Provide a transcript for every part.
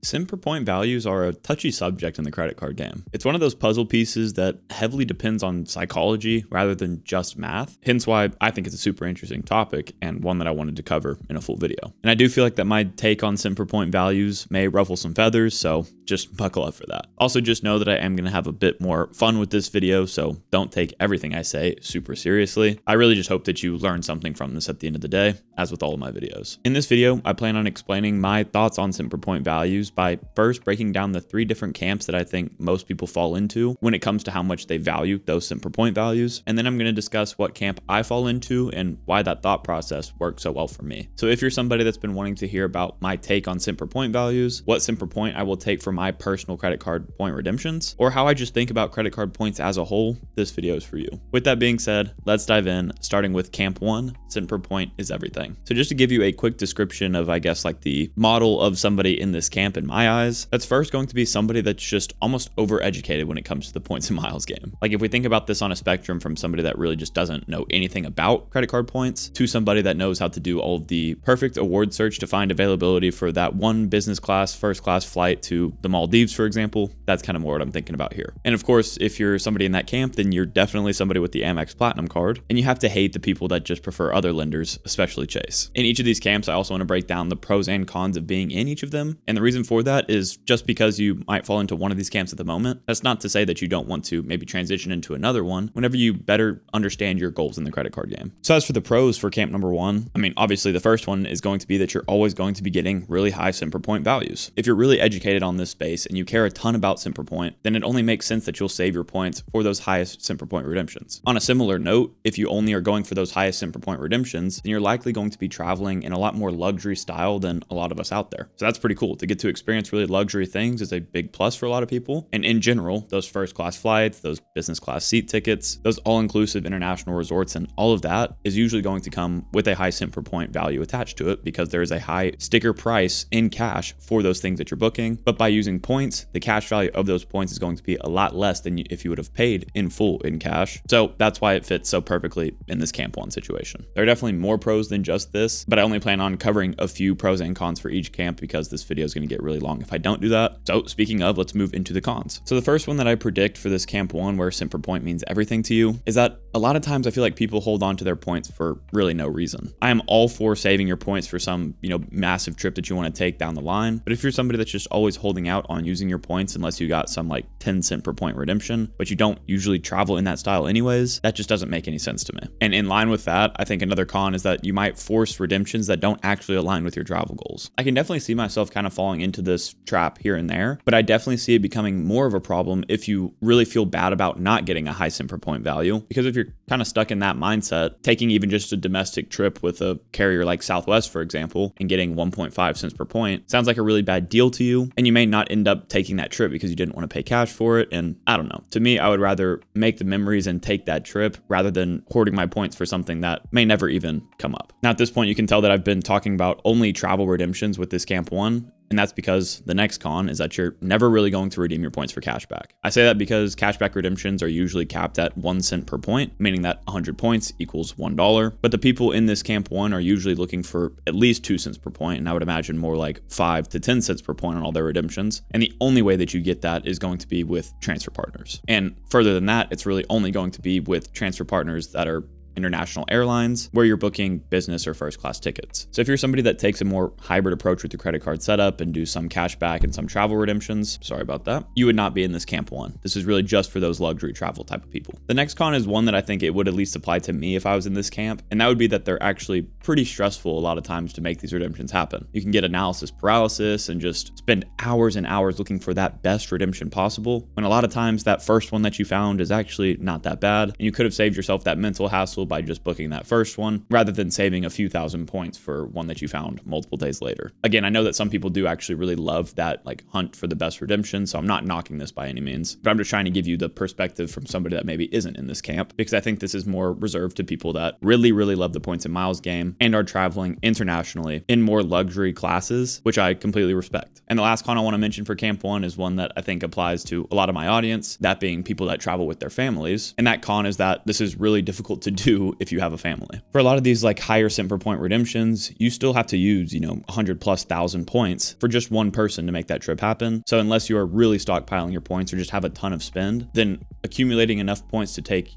Sim per point values are a touchy subject in the credit card game. It's one of those puzzle pieces that heavily depends on psychology rather than just math, hence why I think it's a super interesting topic and one that I wanted to cover in a full video. And I do feel like that my take on sim per point values may ruffle some feathers, so just buckle up for that. Also, just know that I am going to have a bit more fun with this video, so don't take everything I say super seriously. I really just hope that you learn something from this at the end of the day, as with all of my videos. In this video, I plan on explaining my thoughts on sim per point values by first breaking down the 3 different camps that I think most people fall into when it comes to how much they value those sim per point values. And then I'm going to discuss what camp I fall into and why that thought process works so well for me. So if you're somebody that's been wanting to hear about my take on sim per point values, what sim per point I will take for my personal credit card point redemptions, or how I just think about credit card points as a whole, this video is for you. With that being said, let's dive in, starting with camp 1, sim per point is everything. So just to give you a quick description of, I guess, like the model of somebody in this camp in my eyes, that's first going to be somebody that's just almost overeducated when it comes to the points and miles game. Like if we think about this on a spectrum from somebody that really just doesn't know anything about credit card points to somebody that knows how to do all of the perfect award search to find availability for that one business class, first class flight to the Maldives, for example, that's kind of more what I'm thinking about here. And of course, if you're somebody in that camp, then you're definitely somebody with the Amex Platinum card, and you have to hate the people that just prefer other lenders, especially Chase. In each of these camps, I also want to break down the pros and cons of being in each of them. And the reason for that is just because you might fall into one of these camps at the moment, that's not to say that you don't want to maybe transition into another one whenever you better understand your goals in the credit card game. So as for the pros for camp number 1, I mean, obviously the first one is going to be that you're always going to be getting really high sim per point values. If you're really educated on this space and you care a ton about sim per point, then it only makes sense that you'll save your points for those highest sim per point redemptions. On a similar note, if you only are going for those highest sim per point redemptions, then you're likely going to be traveling in a lot more luxury style than a lot of us out there. So that's pretty cool. To get to experience really luxury things is a big plus for a lot of people. And in general, those first class flights, those business class seat tickets, those all-inclusive international resorts, and all of that is usually going to come with a high sim per point value attached to it because there is a high sticker price in cash for those things that you're booking. But by using points, the cash value of those points is going to be a lot less than if you would have paid in full in cash. So that's why it fits so perfectly in this camp 1 situation. There are definitely more pros than just this, but I only plan on covering a few pros and cons for each camp because this video is going to get really long if I don't do that. So speaking of, let's move into the cons. So the first one that I predict for this camp 1, where sim per point means everything to you, is that a lot of times I feel like people hold on to their points for really no reason. I am all for saving your points for some, massive trip that you want to take down the line. But if you're somebody that's just always holding out on using your points, unless you got some like 10 cent per point redemption, but you don't usually travel in that style anyways, that just doesn't make any sense to me. And in line with that, I think another con is that you might force redemptions that don't actually align with your travel goals. I can definitely see myself kind of falling into this trap here and there, but I definitely see it becoming more of a problem if you really feel bad about not getting a high sim per point value. Because if you're kind of stuck in that mindset, taking even just a domestic trip with a carrier like Southwest, for example, and getting 1.5 cents per point sounds like a really bad deal to you, and you may not end up taking that trip because you didn't want to pay cash for it. And I don't know. To me, I would rather make the memories and take that trip rather than hoarding my points for something that may never even come up. Now, at this point, you can tell that I've been talking about only travel redemptions with this camp 1. And that's because the next con is that you're never really going to redeem your points for cashback. I say that because cashback redemptions are usually capped at 1 cent per point, meaning that 100 points equals $1. But the people in this camp 1 are usually looking for at least 2 cents per point, and I would imagine more like 5 to 10 cents per point on all their redemptions. And the only way that you get that is going to be with transfer partners. And further than that, it's really only going to be with transfer partners that are international airlines where you're booking business or first class tickets. So if you're somebody that takes a more hybrid approach with your credit card setup and do some cash back and some travel redemptions, sorry about that, you would not be in this camp 1. This is really just for those luxury travel type of people. The next con is one that I think it would at least apply to me if I was in this camp, and that would be that they're actually pretty stressful a lot of times to make these redemptions happen. You can get analysis paralysis and just spend hours and hours looking for that best redemption possible, when a lot of times that first one that you found is actually not that bad, and you could have saved yourself that mental hassle by just booking that first one rather than saving a few thousand points for one that you found multiple days later. Again, I know that some people do actually really love that like hunt for the best redemption, so I'm not knocking this by any means, but I'm just trying to give you the perspective from somebody that maybe isn't in this camp, because I think this is more reserved to people that really, really love the points and miles game and are traveling internationally in more luxury classes, which I completely respect. And the last con I want to mention for camp 1 is one that I think applies to a lot of my audience, that being people that travel with their families. And that con is that this is really difficult to do 2 if you have a family. For a lot of these like higher cent per point redemptions, you still have to use, 100,000+ points for just one person to make that trip happen. So unless you are really stockpiling your points or just have a ton of spend, then accumulating enough points to take,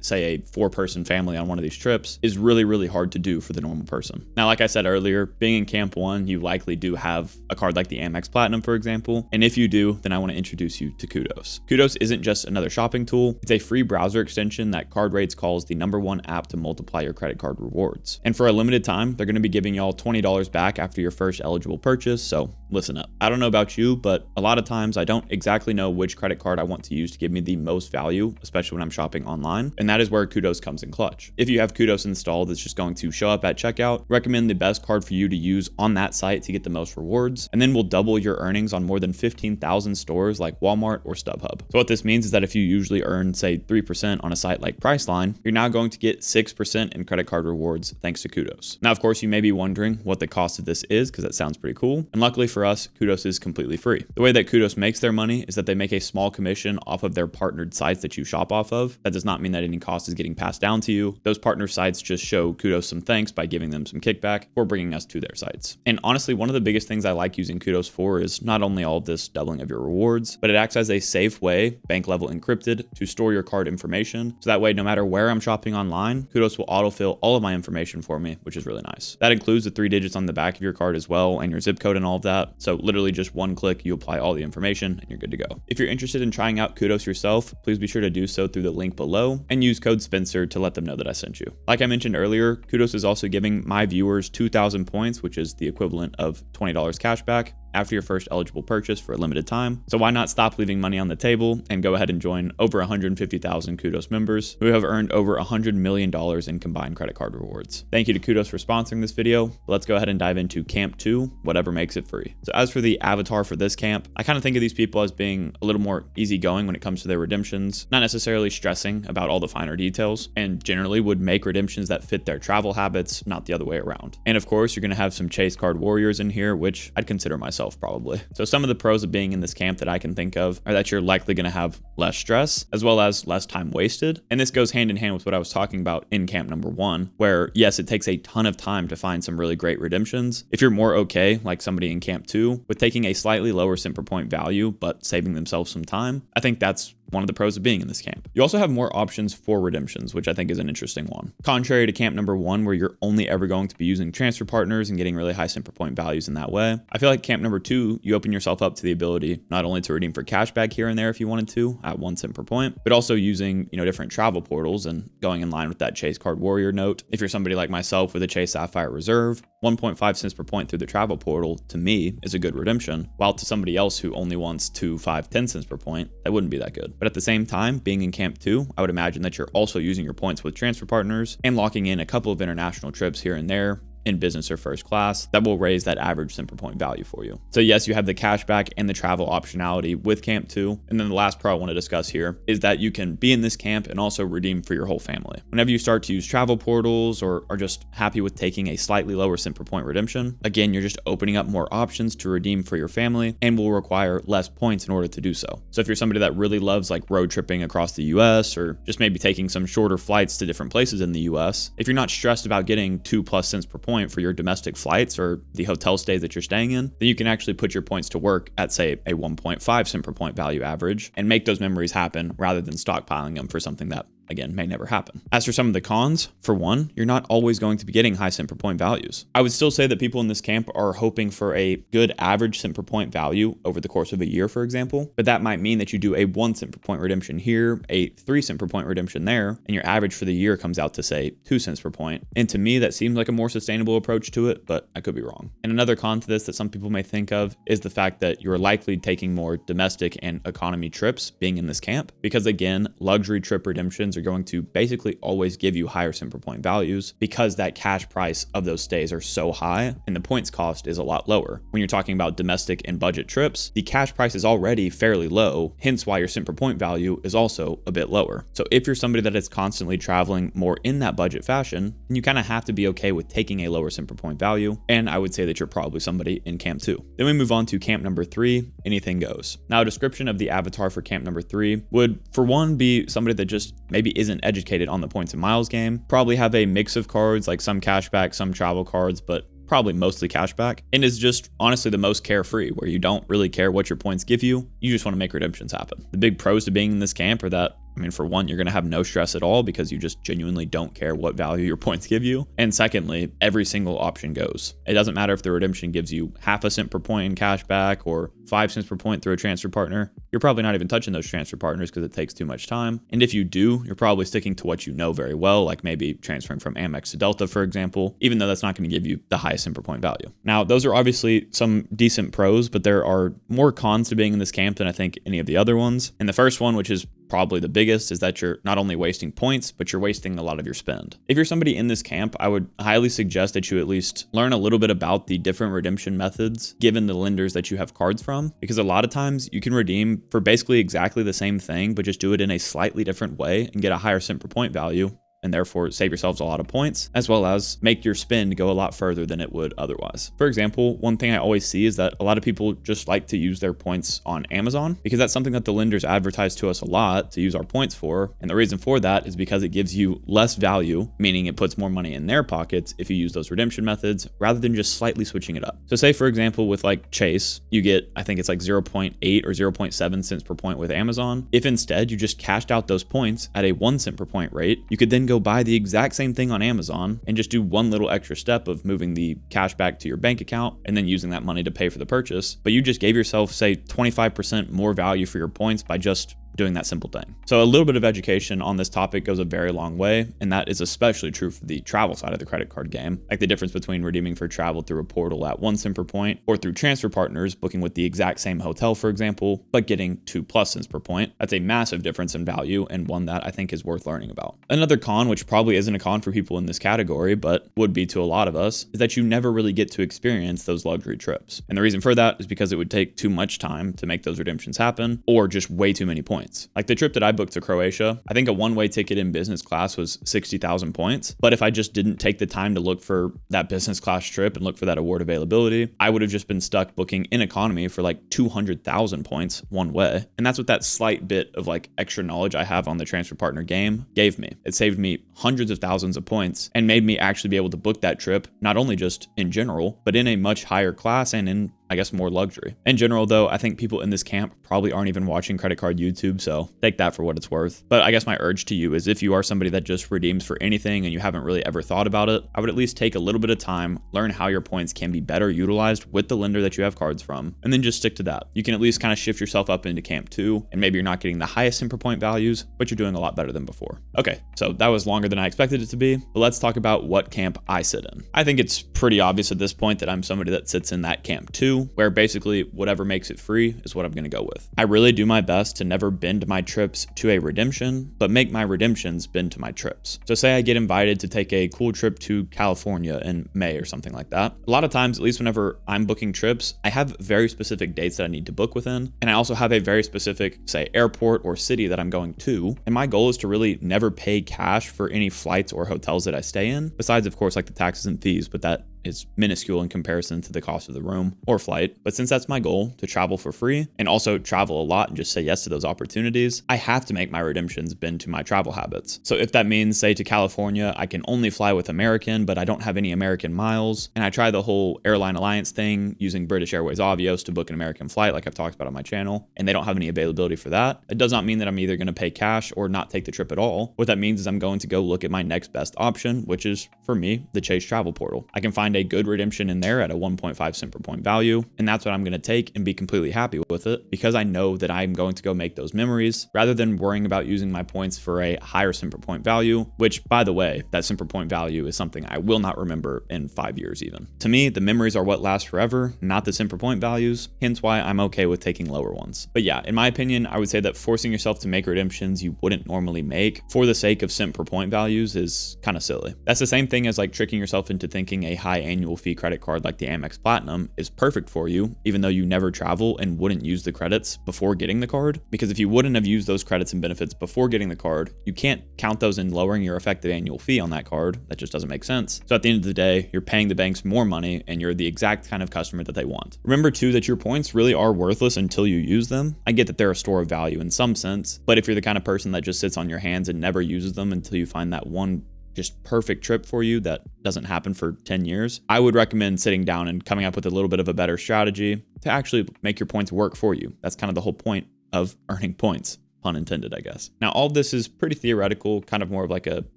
say a 4-person family on one of these trips is really, really hard to do for the normal person. Now, like I said earlier, being in Camp 1, you likely do have a card like the Amex Platinum, for example. And if you do, then I want to introduce you to Kudos. Kudos isn't just another shopping tool. It's a free browser extension that Card Rates calls the #1 app to multiply your credit card rewards. And for a limited time, they're going to be giving y'all $20 back after your first eligible purchase. So listen up. I don't know about you, but a lot of times I don't exactly know which credit card I want to use to give me the most value, especially when I'm shopping online. And that is where Kudos comes in clutch. If you have Kudos installed, it's just going to show up at checkout, recommend the best card for you to use on that site to get the most rewards, and then we'll double your earnings on more than 15,000 stores like Walmart or StubHub. So what this means is that if you usually earn, say, 3% on a site like Priceline, you're now going to get 6% in credit card rewards thanks to Kudos. Now, of course, you may be wondering what the cost of this is because that sounds pretty cool. And luckily for us, Kudos is completely free. The way that Kudos makes their money is that they make a small commission off of their partnered sites that you shop off of. That does not mean that any cost is getting passed down to you. Those partner sites just show Kudos some thanks by giving them some kickback for bringing us to their sites. And honestly, one of the biggest things I like using Kudos for is not only all of this doubling of your rewards, but it acts as a safe way, bank level encrypted, to store your card information. So that way, no matter where I'm shopping online, Kudos will autofill all of my information for me, which is really nice. That includes the 3 digits on the back of your card as well, and your zip code and all of that. So literally just one click, you apply all the information and you're good to go. If you're interested in trying out Kudos yourself, please be sure to do so through the link below and use code Spencer to let them know that I sent you. Like I mentioned earlier, Kudos is also giving my viewers 2,000 points, which is the equivalent of $20 cash back after your first eligible purchase for a limited time. So why not stop leaving money on the table and go ahead and join over 150,000 Kudos members who have earned over $100 million in combined credit card rewards. Thank you to Kudos for sponsoring this video. Let's go ahead and dive into Camp 2, whatever makes it free. So as for the avatar for this camp, I kind of think of these people as being a little more easygoing when it comes to their redemptions, not necessarily stressing about all the finer details, and generally would make redemptions that fit their travel habits, not the other way around. And of course, you're going to have some chase card warriors in here, which I'd consider myself probably. So some of the pros of being in this camp that I can think of are that you're likely going to have less stress as well as less time wasted. And this goes hand in hand with what I was talking about in camp #1, where yes, it takes a ton of time to find some really great redemptions. If you're more okay, like somebody in camp 2, with taking a slightly lower cent per point value, but saving themselves some time, I think that's one of the pros of being in this camp. You also have more options for redemptions, which I think is an interesting one. Contrary to camp #1, where you're only ever going to be using transfer partners and getting really high cent per point values in that way, I feel like camp #2, you open yourself up to the ability not only to redeem for cashback here and there if you wanted to at 1 cent per point, but also using, different travel portals and going in line with that Chase Card Warrior note. If you're somebody like myself with a Chase Sapphire Reserve, 1.5 cents per point through the travel portal, to me, is a good redemption, while to somebody else who only wants 2, 5, 10 cents per point, that wouldn't be that good. But at the same time, being in camp 2, I would imagine that you're also using your points with transfer partners and locking in a couple of international trips here and there in business or first class that will raise that average cent per point value for you. So yes, you have the cashback and the travel optionality with camp 2. And then the last pro I want to discuss here is that you can be in this camp and also redeem for your whole family. Whenever you start to use travel portals or are just happy with taking a slightly lower cent per point redemption, again, you're just opening up more options to redeem for your family and will require less points in order to do so. So if you're somebody that really loves like road tripping across the US or just maybe taking some shorter flights to different places in the US, if you're not stressed about getting 2+ cents per point for your domestic flights or the hotel stays that you're staying in, then you can actually put your points to work at, say, a 1.5 cent per point value average and make those memories happen rather than stockpiling them for something that, again, may never happen. As for some of the cons, for one, you're not always going to be getting high cent per point values. I would still say that people in this camp are hoping for a good average cent per point value over the course of a year, for example, but that might mean that you do a 1 cent per point redemption here, a 3 cent per point redemption there, and your average for the year comes out to, say, 2 cents per point. And to me, that seems like a more sustainable approach to it, but I could be wrong. And another con to this that some people may think of is the fact that you're likely taking more domestic and economy trips being in this camp, because again, luxury trip redemptions are going to basically always give you higher cent per point values because that cash price of those stays are so high and the points cost is a lot lower. When you're talking about domestic and budget trips, the cash price is already fairly low, hence why your cent per point value is also a bit lower. So if you're somebody that is constantly traveling more in that budget fashion, then you kind of have to be okay with taking a lower cent per point value, and I would say that you're probably somebody in camp 2. Then we move on to camp #3, anything goes. Now, a description of the avatar for camp #3 would, for one, be somebody that just maybe isn't educated on the points and miles game, probably have a mix of cards like some cashback, some travel cards, but probably mostly cashback, and is just honestly the most carefree, where you don't really care what your points give you. You just want to make redemptions happen. The big pros to being in this camp are that, I mean, for one, you're going to have no stress at all because you just genuinely don't care what value your points give you. And secondly, every single option goes. It doesn't matter if the redemption gives you half a cent per point in cash back or 5 cents per point through a transfer partner. You're probably not even touching those transfer partners because it takes too much time. And if you do, you're probably sticking to what you know very well, like maybe transferring from Amex to Delta, for example, even though that's not going to give you the highest cent per point value. Now, those are obviously some decent pros, but there are more cons to being in this camp than I think any of the other ones. And the first one, which is probably the biggest, is that you're not only wasting points, but you're wasting a lot of your spend. If you're somebody in this camp, I would highly suggest that you at least learn a little bit about the different redemption methods given the lenders that you have cards from, because a lot of times you can redeem for basically exactly the same thing, but just do it in a slightly different way and get a higher cent per point value, and therefore save yourselves a lot of points, as well as make your spend go a lot further than it would otherwise. For example, one thing I always see is that a lot of people just like to use their points on Amazon because that's something that the lenders advertise to us a lot to use our points for. And the reason for that is because it gives you less value, meaning it puts more money in their pockets if you use those redemption methods rather than just slightly switching it up. So say, for example, with like Chase, you get, I think it's like 0.8 or 0.7 cents per point with Amazon. If instead you just cashed out those points at a 1 cent per point rate, you could then go buy the exact same thing on Amazon and just do one little extra step of moving the cash back to your bank account and then using that money to pay for the purchase. But you just gave yourself, say, 25% more value for your points by just doing that simple thing. So a little bit of education on this topic goes a very long way, and that is especially true for the travel side of the credit card game, like the difference between redeeming for travel through a portal at 1 cent per point or through transfer partners booking with the exact same hotel, for example, but getting 2+ cents per point. That's a massive difference in value, and one that I think is worth learning about. Another con, which probably isn't a con for people in this category, but would be to a lot of us, is that you never really get to experience those luxury trips. And the reason for that is because it would take too much time to make those redemptions happen, or just way too many points. Like the trip that I booked to Croatia, I think a one-way ticket in business class was 60,000 points. But if I just didn't take the time to look for that business class trip and look for that award availability, I would have just been stuck booking in economy for like 200,000 points one way. And that's what that slight bit of like extra knowledge I have on the transfer partner game gave me. It saved me hundreds of thousands of points and made me actually be able to book that trip, not only just in general, but in a much higher class and in, I guess, more luxury. In general, though, I think people in this camp probably aren't even watching credit card YouTube, so take that for what it's worth. But I guess my urge to you is if you are somebody that just redeems for anything and you haven't really ever thought about it, I would at least take a little bit of time, learn how your points can be better utilized with the lender that you have cards from, and then just stick to that. You can at least kind of shift yourself up into camp 2, and maybe you're not getting the highest cent per point values, but you're doing a lot better than before. Okay, so that was longer than I expected it to be, but let's talk about what camp I sit in. I think it's pretty obvious at this point that I'm somebody that sits in that camp 2, where basically whatever makes it free is what I'm going to go with. I really do my best to never bend my trips to a redemption, but make my redemptions bend to my trips. So say I get invited to take a cool trip to California in May or something like that. A lot of times, at least whenever I'm booking trips, I have very specific dates that I need to book within. And I also have a very specific, say, airport or city that I'm going to. And my goal is to really never pay cash for any flights or hotels that I stay in, besides, of course, like the taxes and fees, but that is minuscule in comparison to the cost of the room or flight. But since that's my goal, to travel for free and also travel a lot and just say yes to those opportunities, I have to make my redemptions bend to my travel habits. So if that means, say, to California, I can only fly with American, but I don't have any American miles, and I try the whole airline alliance thing using British Airways Avios to book an American flight like I've talked about on my channel, and they don't have any availability for that, it does not mean that I'm either going to pay cash or not take the trip at all. What that means is I'm going to go look at my next best option, which is, for me, the Chase travel portal. I can find a good redemption in there at a 1.5 cent per point value, and that's what I'm going to take and be completely happy with it because I know that I'm going to go make those memories rather than worrying about using my points for a higher cent per point value, which, by the way, that cent per point value is something I will not remember in 5 years even. To me, the memories are what last forever, not the cent per point values, hence why I'm okay with taking lower ones. But yeah, in my opinion, I would say that forcing yourself to make redemptions you wouldn't normally make for the sake of cent per point values is kind of silly. That's the same thing as like tricking yourself into thinking a high annual fee credit card like the Amex Platinum is perfect for you, even though you never travel and wouldn't use the credits before getting the card. Because if you wouldn't have used those credits and benefits before getting the card, you can't count those in lowering your effective annual fee on that card. That just doesn't make sense. So at the end of the day, you're paying the banks more money and you're the exact kind of customer that they want. Remember too that your points really are worthless until you use them. I get that they're a store of value in some sense, but if you're the kind of person that just sits on your hands and never uses them until you find that one just perfect trip for you that doesn't happen for 10 years, I would recommend sitting down and coming up with a little bit of a better strategy to actually make your points work for you. That's kind of the whole point of earning points. Pun intended, I guess. Now, all this is pretty theoretical, kind of more of like a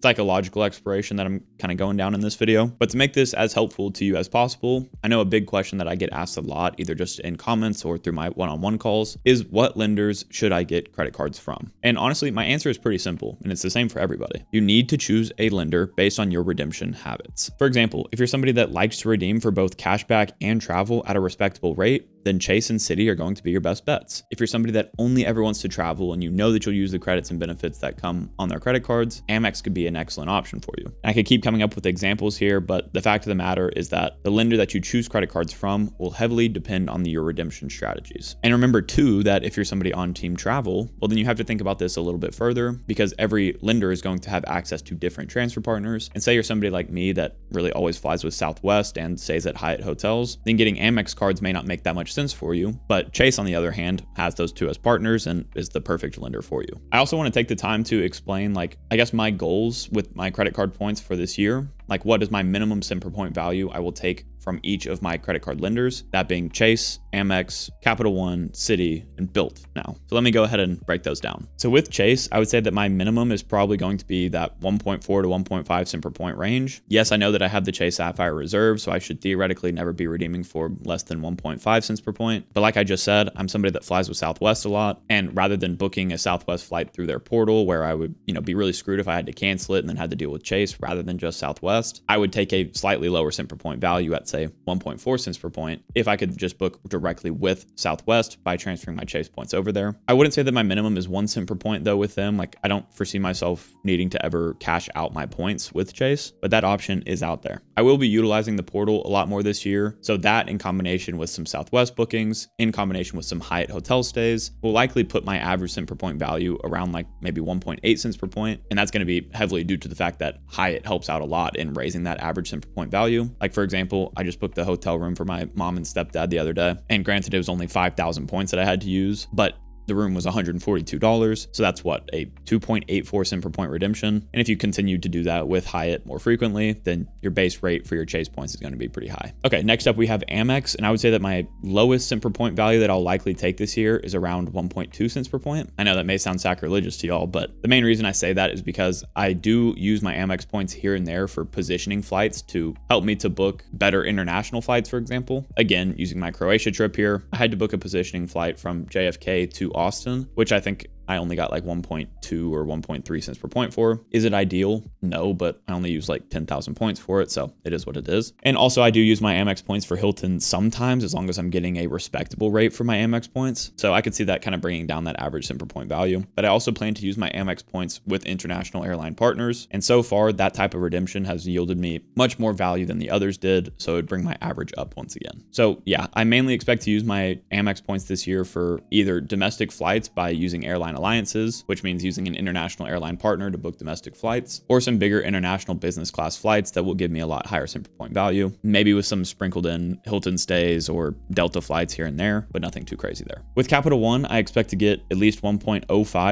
psychological exploration that I'm kind of going down in this video. But to make this as helpful to you as possible, I know a big question that I get asked a lot, either just in comments or through my one-on-one calls, is what lenders should I get credit cards from? And honestly, my answer is pretty simple, and it's the same for everybody. You need to choose a lender based on your redemption habits. For example, if you're somebody that likes to redeem for both cashback and travel at a respectable rate, then Chase and Citi are going to be your best bets. If you're somebody that only ever wants to travel and you know that you'll use the credits and benefits that come on their credit cards, Amex could be an excellent option for you. And I could keep coming up with examples here, but the fact of the matter is that the lender that you choose credit cards from will heavily depend on your redemption strategies. And remember too, that if you're somebody on team travel, well, then you have to think about this a little bit further because every lender is going to have access to different transfer partners. And say you're somebody like me that really always flies with Southwest and stays at Hyatt hotels, then getting Amex cards may not make that much sense for you, but Chase on the other hand has those two as partners and is the perfect lender for you. I also want to take the time to explain I guess my goals with my credit card points for this year. Like what is my minimum cent per point value I will take from each of my credit card lenders, that being Chase, Amex, Capital One, Citi, and Bilt now. So let me go ahead and break those down. So with Chase, I would say that my minimum is probably going to be that 1.4 to 1.5 cent per point range. Yes, I know that I have the Chase Sapphire Reserve, so I should theoretically never be redeeming for less than 1.5 cents per point. But like I just said, I'm somebody that flies with Southwest a lot. And rather than booking a Southwest flight through their portal where I would, be really screwed if I had to cancel it and then had to deal with Chase rather than just Southwest, I would take a slightly lower cent per point value at say 1.4 cents per point if I could just book directly with Southwest by transferring my Chase points over there. I wouldn't say that my minimum is 1 cent per point though with them. Like I don't foresee myself needing to ever cash out my points with Chase, but that option is out there. I will be utilizing the portal a lot more this year. So that in combination with some Southwest bookings, in combination with some Hyatt hotel stays, will likely put my average cent per point value around like maybe 1.8 cents per point. And that's going to be heavily due to the fact that Hyatt helps out a lot in raising that average cent per point value. Like for example, I just booked the hotel room for my mom and stepdad the other day. And granted, it was only 5,000 points that I had to use, but the room was $142. So that's what, a 2.84 cent per point redemption. And if you continue to do that with Hyatt more frequently, then your base rate for your Chase points is going to be pretty high. Okay, next up we have Amex. And I would say that my lowest cent per point value that I'll likely take this year is around 1.2 cents per point. I know that may sound sacrilegious to y'all, but the main reason I say that is because I do use my Amex points here and there for positioning flights to help me to book better international flights, for example. Again, using my Croatia trip here, I had to book a positioning flight from JFK to Austin, which I think I only got like 1.2 or 1.3 cents per point for. Is it ideal? No, but I only use like 10,000 points for it, so it is what it is. And also I do use my Amex points for Hilton sometimes, as long as I'm getting a respectable rate for my Amex points. So I could see that kind of bringing down that average cent per point value. But I also plan to use my Amex points with international airline partners. And so far, that type of redemption has yielded me much more value than the others did. So it would bring my average up once again. So yeah, I mainly expect to use my Amex points this year for either domestic flights by using airline alliances, which means using an international airline partner to book domestic flights, or some bigger international business class flights that will give me a lot higher cent per point value, maybe with some sprinkled in Hilton stays or Delta flights here and there, but nothing too crazy there. With Capital One, I expect to get at least 1.05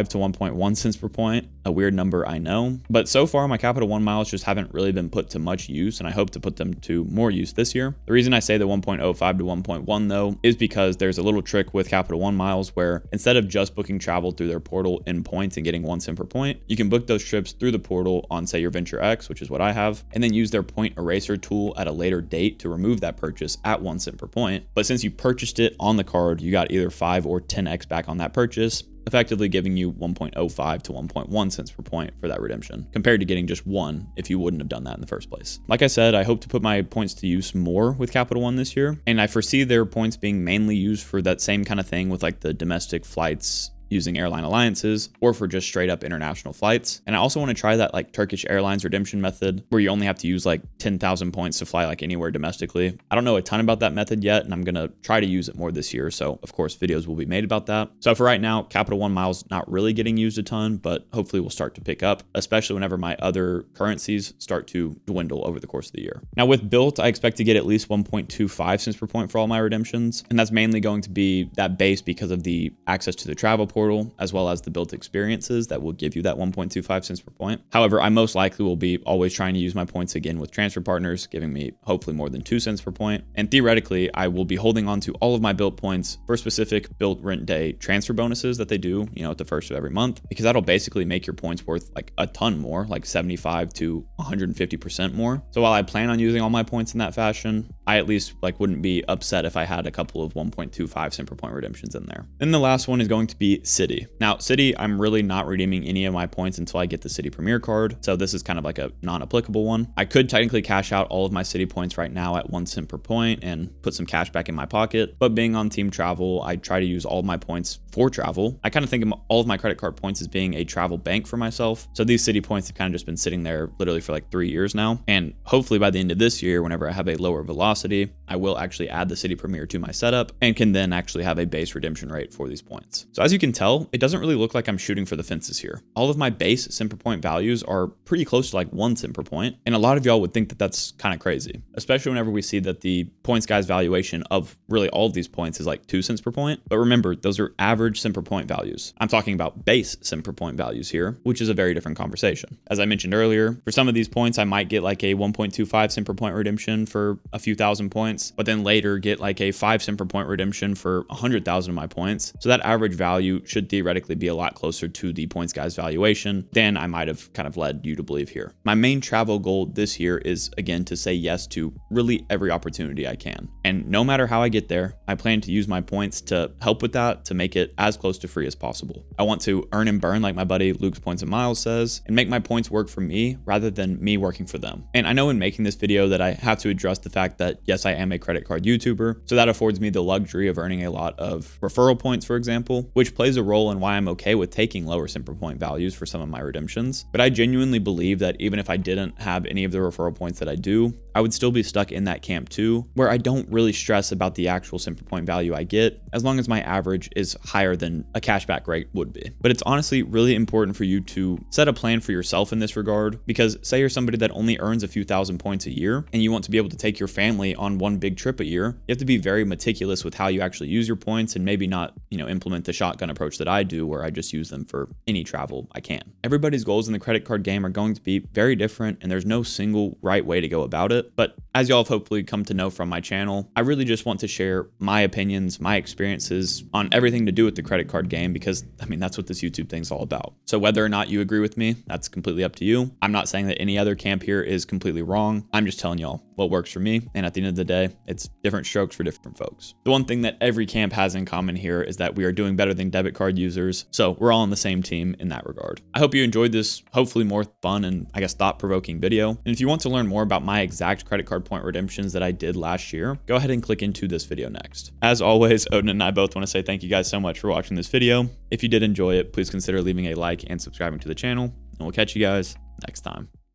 to 1.1 cents per point, a weird number, I know, but so far my Capital One miles just haven't really been put to much use, and I hope to put them to more use this year. The reason I say the 1.05 to 1.1 though is because there's a little trick with Capital One miles where instead of just booking travel through their portal in points and getting 1 cent per point, you can book those trips through the portal on say your Venture X, which is what I have, and then use their point eraser tool at a later date to remove that purchase at 1 cent per point. But since you purchased it on the card, you got either 5 or 10x back on that purchase, effectively giving you 1.05 to 1.1 cents per point for that redemption, compared to getting just 1 if you wouldn't have done that in the first place. Like I said, I hope to put my points to use more with Capital One this year, and I foresee their points being mainly used for that same kind of thing with like the domestic flights using airline alliances or for just straight up international flights. And I also want to try that like Turkish Airlines redemption method where you only have to use like 10,000 points to fly like anywhere domestically. I don't know a ton about that method yet, and I'm going to try to use it more this year. So of course, videos will be made about that. So for right now, Capital One miles not really getting used a ton, but hopefully will start to pick up, especially whenever my other currencies start to dwindle over the course of the year. Now with Built, I expect to get at least 1.25 cents per point for all my redemptions. And that's mainly going to be that base because of the access to the travel portal, as well as the Built experiences that will give you that 1.25 cents per point. However, I most likely will be always trying to use my points again with transfer partners, giving me hopefully more than 2 cents per point. And theoretically, I will be holding on to all of my Built points for specific Built rent day transfer bonuses that they do, at the first of every month, because that'll basically make your points worth like a ton more, like 75 to 150% more. So while I plan on using all my points in that fashion, I at least wouldn't be upset if I had a couple of 1.25 cent per point redemptions in there. Then the last one is going to be City. Now City, I'm really not redeeming any of my points until I get the City Premier card. So this is kind of like a non-applicable one. I could technically cash out all of my City points right now at 1 cent per point and put some cash back in my pocket. But being on team travel, I try to use all of my points for travel. I kind of think of all of my credit card points as being a travel bank for myself. So these City points have kind of just been sitting there literally for like 3 years now. And hopefully by the end of this year, whenever I have a lower velocity, I will actually add the City Premier to my setup and can then actually have a base redemption rate for these points. So as you can tell, it doesn't really look like I'm shooting for the fences here. All of my base cent per point values are pretty close to like 1 cent per point. And a lot of y'all would think that that's kind of crazy, especially whenever we see that the points guys valuation of really all of these points is like 2 cents per point. But remember, those are average cent per point values. I'm talking about base cent per point values here, which is a very different conversation. As I mentioned earlier, for some of these points, I might get like a 1.25 cent per point redemption for a few thousand points, but then later get like a 5 cent per point redemption for 100,000 of my points. So that average value should theoretically be a lot closer to the points guys valuation than I might have kind of led you to believe here. My main travel goal this year is again to say yes to really every opportunity I can. And no matter how I get there, I plan to use my points to help with that, to make it as close to free as possible. I want to earn and burn, like my buddy Luke's Points and Miles says, and make my points work for me rather than me working for them. And I know in making this video that I have to address the fact that yes, I am a credit card YouTuber, so that affords me the luxury of earning a lot of referral points, for example, which plays a role in why I'm okay with taking lower cent per point values for some of my redemptions. But I genuinely believe that even if I didn't have any of the referral points that I do, I would still be stuck in that camp too, where I don't really stress about the actual cent per point value I get, as long as my average is higher than a cashback rate would be. But it's honestly really important for you to set a plan for yourself in this regard, because say you're somebody that only earns a few thousand points a year and you want to be able to take your family on one big trip a year, you have to be very meticulous with how you actually use your points and maybe not, implement the shotgun approach that I do, where I just use them for any travel I can. Everybody's goals in the credit card game are going to be very different, and there's no single right way to go about it. But as y'all have hopefully come to know from my channel, I really just want to share my opinions, my experiences on everything to do with the credit card game, because that's what this YouTube thing's all about. So whether or not you agree with me, that's completely up to you. I'm not saying that any other camp here is completely wrong. I'm just telling y'all what works for me. And at the end of the day, it's different strokes for different folks. The one thing that every camp has in common here is that we are doing better than debit card users. So we're all on the same team in that regard. I hope you enjoyed this, hopefully more fun and thought-provoking video. And if you want to learn more about my exact credit card point redemptions that I did last year, go ahead and click into this video next. As always, Odin and I both want to say thank you guys so much for watching this video. If you did enjoy it, please consider leaving a like and subscribing to the channel, and we'll catch you guys next time.